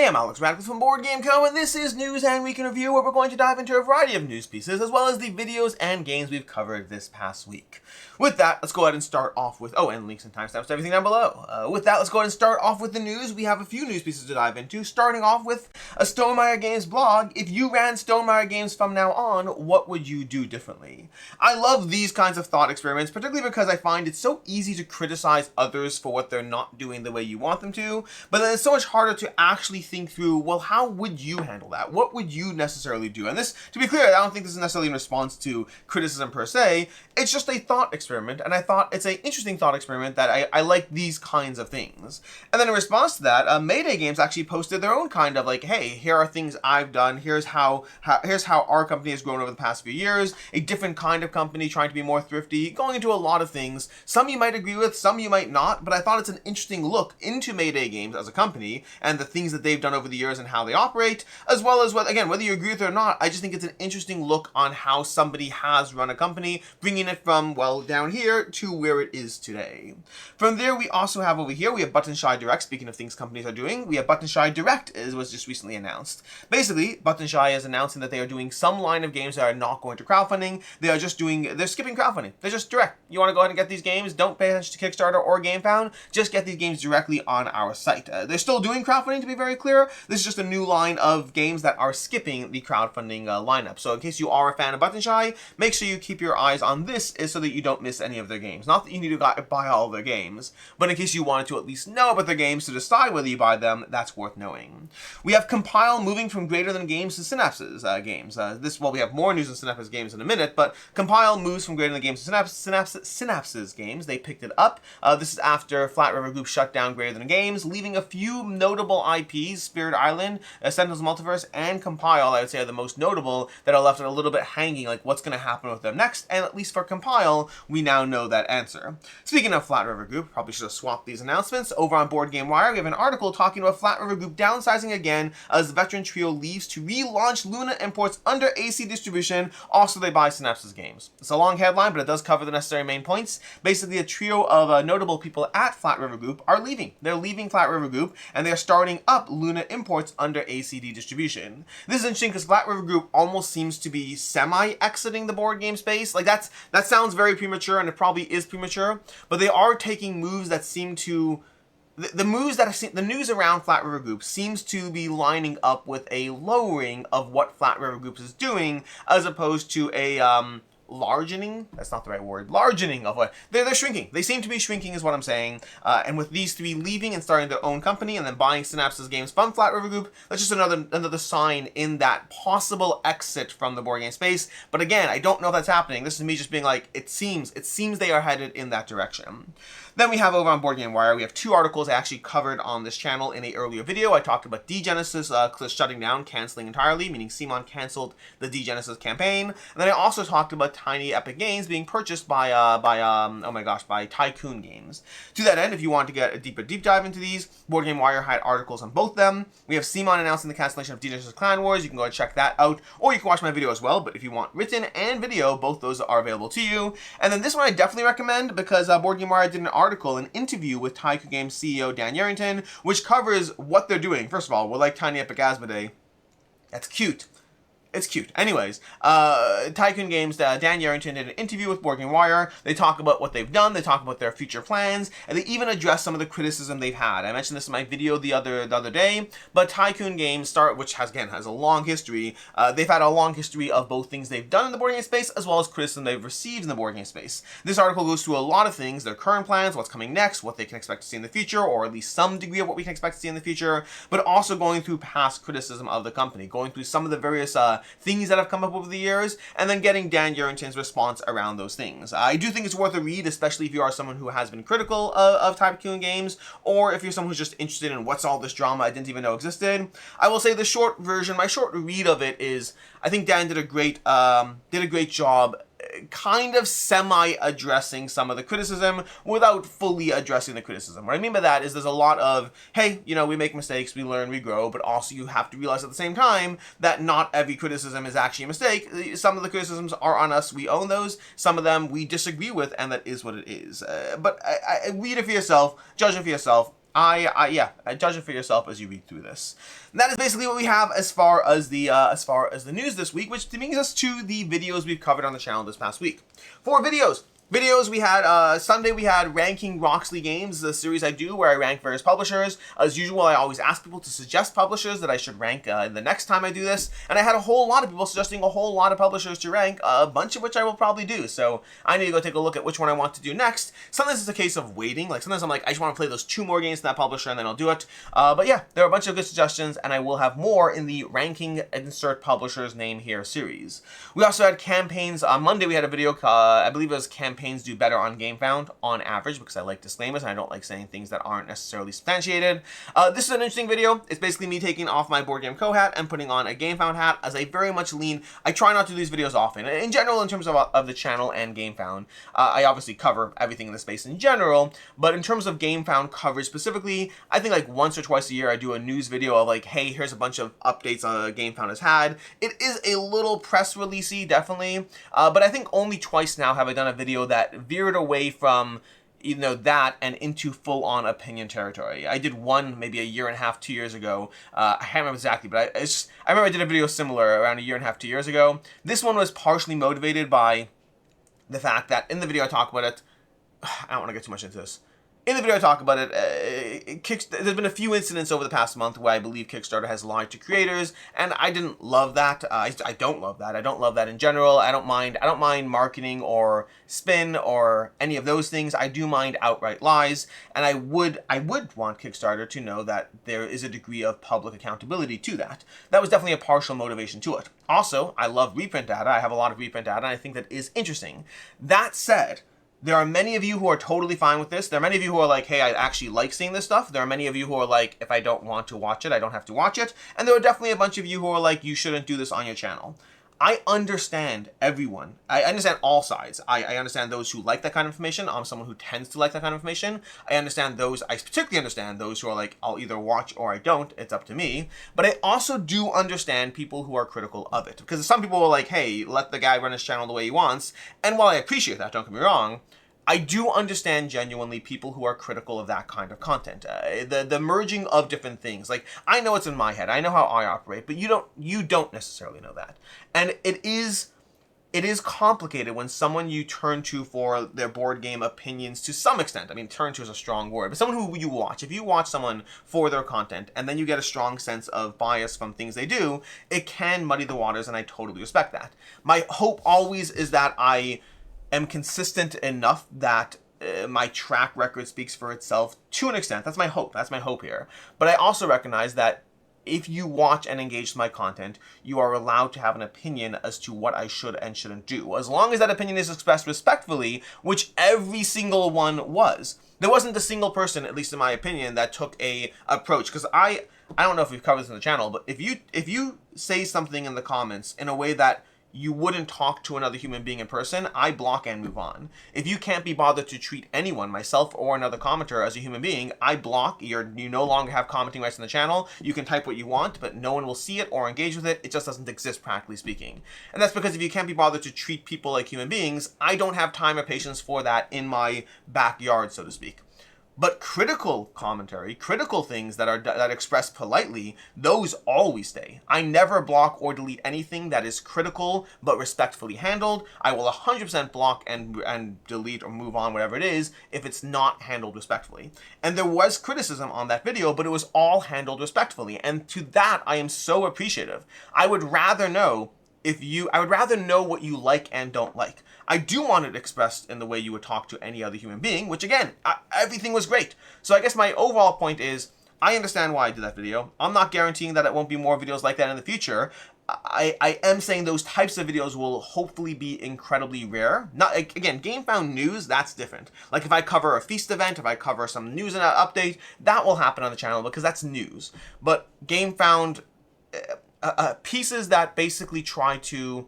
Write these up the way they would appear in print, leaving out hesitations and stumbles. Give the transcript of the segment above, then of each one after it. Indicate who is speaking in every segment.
Speaker 1: I'm Alex Radcliffe from Board Game Co, and this is News and Week in Review, where we're going to dive into a variety of news pieces, as well as the videos and games we've covered this past week. With that, let's go ahead and start off with, and links and timestamps to everything down below. With that, let's go ahead and start off with the news. We have a few news pieces to dive into, starting off with a Stonemaier Games blog. If you ran Stonemaier Games from now on, what would you do differently? I love these kinds of thought experiments, particularly because I find it's so easy to criticize others for what they're not doing the way you want them to, but then it's so much harder to actually think through, well, how would you handle that? What would you necessarily do? And this, to be clear, I don't think this is necessarily in response to criticism per se. It's just a thought experiment, and I thought it's an interesting thought experiment that I like these kinds of things. And then in response to that, Mayday Games actually posted their own kind of like, hey, here are things I've done. Here's how our company has grown over the past few years. A different kind of company trying to be more thrifty, going into a lot of things. Some you might agree with, some you might not, but I thought it's an interesting look into Mayday Games as a company and the things that they've done over the years and how they operate, as well as, whether you agree with it or not, I just think it's an interesting look on how somebody has run a company, bringing it from, well, down here to where it is today. From there, we also have over here, we have Button Shy Direct. Speaking of things companies are doing, we have Button Shy Direct, was just recently announced. Basically, Button Shy is announcing that they are doing some line of games that are not going to crowdfunding. They're skipping crowdfunding. They're just direct. You want to go ahead and get these games, don't pay attention to Kickstarter or Gamefound, just get these games directly on our site. They're still doing crowdfunding, to be very clear. This is just a new line of games that are skipping the crowdfunding lineup. So in case you are a fan of Button Shy, make sure you keep your eyes on this so that you don't miss any of their games. Not that you need to buy all of their games, but in case you wanted to at least know about their games to decide whether you buy them, that's worth knowing. We have Compile moving from Greater Than Games to Synapses Games. We have more news on Synapses Games in a minute, but Compile moves from Greater Than Games to Synapses Games. They picked it up. This is after Flat River Group shut down Greater Than Games, leaving a few notable IPs, Spirit Island, Sentinels Multiverse, and Compile, I would say, are the most notable, that are left a little bit hanging, like what's going to happen with them next, and at least for Compile, we now know that answer. Speaking of Flat River Group, probably should have swapped these announcements. Over on Board Game Wire, we have an article talking about Flat River Group downsizing again as the veteran trio leaves to relaunch Luna imports under AC distribution. Also, they buy Synapses Games. It's a long headline, but it does cover the necessary main points. Basically, a trio of notable people at Flat River Group are leaving. They're leaving Flat River Group, and they're starting up Luna imports under ACD distribution. This is interesting because Flat River Group almost seems to be semi-exiting the board game space. Like that sounds very premature, and it probably is premature, but they are taking moves that seem to... The news around Flat River Group seems to be lining up with a lowering of what Flat River Group is doing, as opposed to a largening, that's not the right word, largening of what, they're shrinking. They seem to be shrinking is what I'm saying, and with these three leaving and starting their own company and then buying Synapses Games from Flat River Group, that's just another sign in that possible exit from the board game space. But again, I don't know if that's happening. This is me just being like, it seems they are headed in that direction. Then we have over on Board Game Wire, we have two articles I actually covered on this channel in an earlier video. I talked about Degenesis shutting down, canceling entirely, meaning CMON canceled the Degenesis campaign. And then I also talked about Tiny Epic Games being purchased by Tycoon Games. To that end, if you want to get a deep dive into these, Board Game Wire had articles on both of them. We have CMON announcing the cancellation of Degenesis Clan Wars. You can go and check that out, or you can watch my video as well. But if you want written and video, both those are available to you. And then this one I definitely recommend because Board Game Wire did an interview with Tycoon Games CEO Dan Yarrington, which covers what they're doing. First of all, we're like Tiny Epic Asmodee. That's cute. It's cute. Anyways, Tycoon Games, Dan Yarrington did an interview with Board Game Wire. They talk about what they've done, they talk about their future plans, and they even address some of the criticism they've had. I mentioned this in my video the other day, but Tycoon Games, which has a long history, they've had a long history of both things they've done in the board game space, as well as criticism they've received in the board game space. This article goes through a lot of things, their current plans, what's coming next, what they can expect to see in the future, or at least some degree of what we can expect to see in the future, but also going through past criticism of the company, going through some of the various things that have come up over the years, and then getting Dan Yarrington's response around those things. I do think it's worth a read, especially if you are someone who has been critical of Tycoon Games, or if you're someone who's just interested in what's all this drama I didn't even know existed. I will say the short version, my short read of it is, I think Dan did a great job kind of semi-addressing some of the criticism without fully addressing the criticism. What I mean by that is there's a lot of, hey, we make mistakes, we learn, we grow, but also you have to realize at the same time that not every criticism is actually a mistake. Some of the criticisms are on us, we own those. Some of them we disagree with, and that is what it is. But read it for yourself, judge it for yourself. Yeah, judge it for yourself as you read through this. And that is basically what we have as far as the news this week, which brings us to the videos we've covered on the channel this past week. 4 videos. We had, Sunday we had Ranking Roxley Games, the series I do where I rank various publishers. As usual, I always ask people to suggest publishers that I should rank the next time I do this. And I had a whole lot of people suggesting a whole lot of publishers to rank, a bunch of which I will probably do. So I need to go take a look at which one I want to do next. Sometimes it's a case of waiting. Like sometimes I'm like, I just want to play those 2 more games to that publisher and then I'll do it. But yeah, there are a bunch of good suggestions and I will have more in the Ranking Insert Publisher's Name Here series. We also had campaigns. On Monday we had a video, I believe it was campaigns do better on Gamefound on average, because I like disclaimers and I don't like saying things that aren't necessarily substantiated. This is an interesting video. It's basically me taking off my Board Game Co hat and putting on a Gamefound hat, as I very much lean. I try not to do these videos often. In general, in terms of the channel and Gamefound, I obviously cover everything in the space in general, but in terms of Gamefound coverage specifically, I think like once or twice a year I do a news video of like, hey, here's a bunch of updates Gamefound has had. It is a little press releasey, definitely, but I think only twice now have I done a video that veered away from, you know, that and into full-on opinion territory. I did one maybe a year and a half, 2 years ago. I can't remember exactly, but I remember I did a video similar around a year and a half, 2 years ago. This one was partially motivated by the fact that in the video I talk about it, I don't want to get too much into this. In the video I talk about it, there's been a few incidents over the past month where I believe Kickstarter has lied to creators, and I didn't love that. I don't love that. I don't love that in general. I don't mind marketing or spin or any of those things. I do mind outright lies, and I would want Kickstarter to know that there is a degree of public accountability to that. That was definitely a partial motivation to it. Also, I love reprint data. I have a lot of reprint data, and I think that is interesting. That said, there are many of you who are totally fine with this. There are many of you who are like, hey, I actually like seeing this stuff. There are many of you who are like, if I don't want to watch it, I don't have to watch it. And there are definitely a bunch of you who are like, you shouldn't do this on your channel. I understand everyone. I understand all sides. I understand those who like that kind of information. I'm someone who tends to like that kind of information. I particularly understand those who are like, I'll either watch or I don't. It's up to me. But I also do understand people who are critical of it. Because some people are like, hey, let the guy run his channel the way he wants. And while I appreciate that, don't get me wrong, I do understand genuinely people who are critical of that kind of content. The merging of different things. Like, I know it's in my head. I know how I operate, but you don't necessarily know that. And it is complicated when someone you turn to for their board game opinions to some extent. I mean, turn to is a strong word, but someone who you watch. If you watch someone for their content and then you get a strong sense of bias from things they do, it can muddy the waters, and I totally respect that. My hope always is that I am consistent enough that my track record speaks for itself to an extent. That's my hope. That's my hope here. But I also recognize that if you watch and engage with my content, you are allowed to have an opinion as to what I should and shouldn't do, as long as that opinion is expressed respectfully, which every single one was. There wasn't a single person, at least in my opinion, that took a approach. Because I don't know if we've covered this in the channel, but if you say something in the comments in a way that you wouldn't talk to another human being in person, I block and move on. If you can't be bothered to treat anyone, myself or another commenter, as a human being, I block. You no longer have commenting rights on the channel. You can type what you want, but no one will see it or engage with it. It just doesn't exist, practically speaking. And that's because if you can't be bothered to treat people like human beings, I don't have time or patience for that in my backyard, so to speak. But critical commentary, critical things that express politely, those always stay. I never block or delete anything that is critical but respectfully handled. I will 100% block and delete or move on, whatever it is, if it's not handled respectfully. And there was criticism on that video, but it was all handled respectfully. And to that, I am so appreciative. I would rather know what you like and don't like. I do want it expressed in the way you would talk to any other human being, which again, everything was great. So I guess my overall point is, I understand why I did that video. I'm not guaranteeing that it won't be more videos like that in the future. I am saying those types of videos will hopefully be incredibly rare. Not, again, Gamefound news, that's different. Like if I cover a feast event, if I cover some news and update, that will happen on the channel because that's news. But Gamefound pieces that basically try to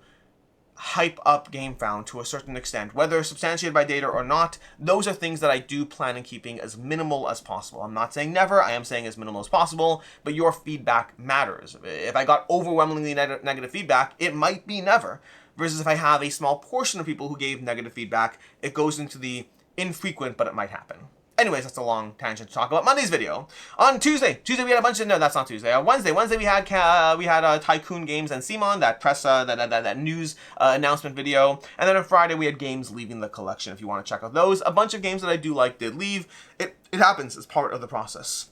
Speaker 1: hype up Gamefound to a certain extent, whether substantiated by data or not, those are things that I do plan on keeping as minimal as possible. I'm not saying never, I am saying as minimal as possible, but your feedback matters. If I got overwhelmingly negative feedback, it might be never. Versus if I have a small portion of people who gave negative feedback, it goes into the infrequent, but it might happen. Anyways, that's a long tangent to talk about Monday's video. On Tuesday we had a bunch of, no, that's not Tuesday. Wednesday we had Tycoon Games and Simon, that press, that news announcement video. And then on Friday we had games leaving the collection. If you want to check out those, a bunch of games that I do like did leave. It happens as part of the process.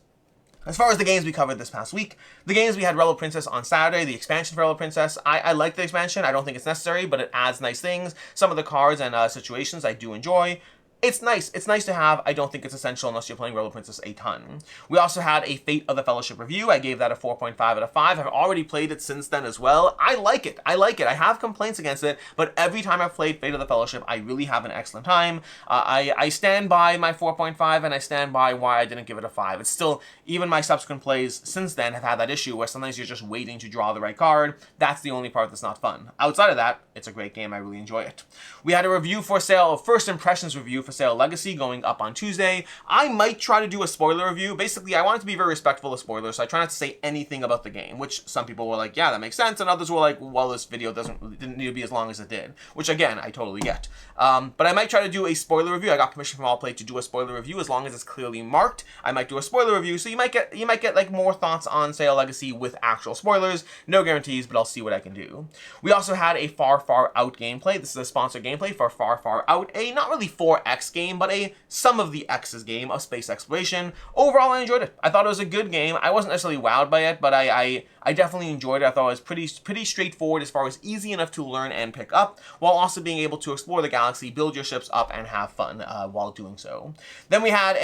Speaker 1: As far as the games we covered this past week, the games we had Rebel Princess on Saturday, the expansion for Rebel Princess. I like the expansion. I don't think it's necessary, but it adds nice things. Some of the cards and situations I do enjoy. It's nice. It's nice to have. I don't think it's essential unless you're playing Rebel Princess a ton. We also had a Fate of the Fellowship review. I gave that a 4.5 out of 5. I've already played it since then as well. I like it. I like it. I have complaints against it, but every time I've played Fate of the Fellowship, I really have an excellent time. I stand by my 4.5, and I stand by why I didn't give it a 5. It's still, even my subsequent plays since then have had that issue where sometimes you're just waiting to draw the right card. That's the only part that's not fun. Outside of that, it's a great game. I really enjoy it. We had a review for sale, first impressions review for Sale Legacy going up on Tuesday. I might try to do a spoiler review. Basically, I wanted to be very respectful of spoilers, so I try not to say anything about the game, which some people were like, yeah, that makes sense, and others were like, well, this video didn't need to be as long as it did, which again, I totally get. But I might try to do a spoiler review. I got permission from Allplay to do a spoiler review as long as it's clearly marked. I might do a spoiler review, so you might get like more thoughts on Sale Legacy with actual spoilers. No guarantees, but I'll see what I can do. We also had a Far Far Out gameplay. This is a sponsored gameplay for Far Far Out, a not really 4X game, but a some of the X's game of space exploration. Overall, I enjoyed it. I thought it was a good game. I wasn't necessarily wowed by it, but I definitely enjoyed it. I thought it was pretty straightforward as far as easy enough to learn and pick up, while also being able to explore the galaxy, build your ships up, and have fun while doing so. Then we had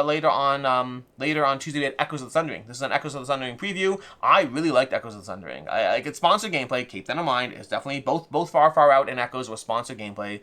Speaker 1: later on Tuesday we had Echoes of the Sundering. This is an Echoes of the Sundering preview. I really liked Echoes of the Sundering. I like its sponsored gameplay. Keep that in mind. It's definitely both Far Far Out and Echoes was sponsored gameplay,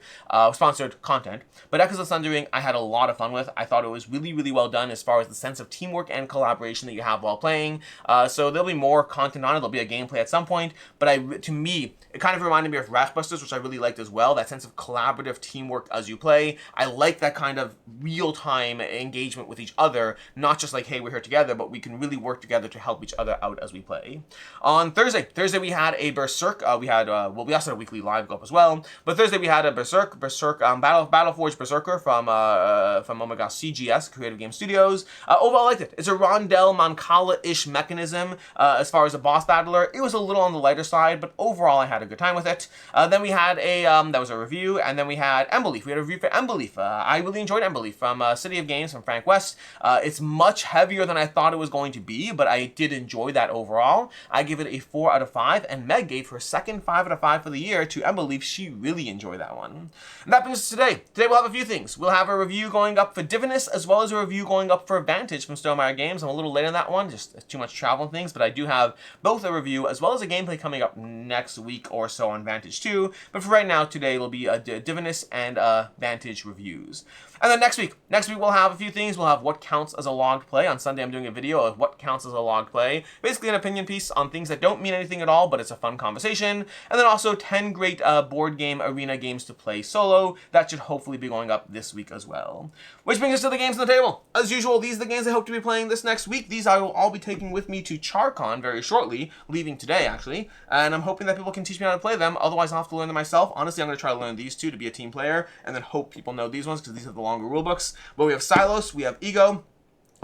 Speaker 1: sponsored content. But Echoes of the Sundering, I had a lot of fun with. I thought it was really well done as far as the sense of teamwork and collaboration that you have while playing. So there'll be more content on it. There'll be a gameplay at some point. But to me, it kind of reminded me of Raftbusters, which I really liked as well. That sense of collaborative teamwork as you play. I like that kind of real-time engagement with each other. Not just like, hey, we're here together, but we can really work together to help each other out as we play. On Thursday we had a Berserk. We also had a weekly live go up as well. But Thursday we had a Berserk Battleforge Berserker from oh my gosh, CGS, Creative Game Studios. Overall, I liked it. It's a Rondel Mancala-ish mechanism as far as a boss battler. It was a little on the lighter side, but overall, I had a good time with it. Then we had that was a review, and then we had Emberleaf. We had a review for Emberleaf. I really enjoyed Emberleaf from City of Games from Frank West. It's much heavier than I thought it was going to be, but I did enjoy that overall. I give it a 4 out of 5, and Meg gave her second 5 out of 5 for the year to Emberleaf. She really enjoyed that one. And that brings us to today. Today we'll have a few things. We'll have a review going up for Divinus, as well as a review going up for Vantage from Stonemaier Games. I'm a little late on that one, just too much travel and things, but I do have both a review as well as a gameplay coming up next week or so on Vantage 2. But for right now, today will be a Divinus and Vantage reviews. And then next week we'll have a few things. We'll have what counts as a logged play. On Sunday, I'm doing a video of what counts as a logged play. Basically an opinion piece on things that don't mean anything at all, but it's a fun conversation. And then also 10 great board game arena games to play solo. That should hopefully be going up this week as well. Which brings us to the games on the table. As usual, these are the games I hope to be playing this next week. These I will all be taking with me to CharCon very shortly, leaving today actually. And I'm hoping that people can teach me how to play them. Otherwise, I'll have to learn them myself. Honestly, I'm going to try to learn these two to be a team player, and then hope people know these ones because these are the longer rule books. But we have Silos, we have Ego,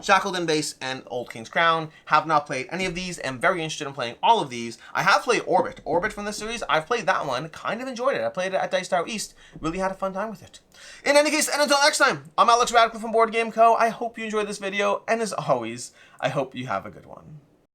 Speaker 1: Shackled in Base, and Old King's Crown. Have not played any of these. Am very interested in playing all of these. I have played Orbit. Orbit from this series, I've played that one. Kind of enjoyed it. I played it at Dice Tower East. Really had a fun time with it. In any case, and until next time, I'm Alex Radcliffe from Board Game Co. I hope you enjoyed this video, and as always, I hope you have a good one.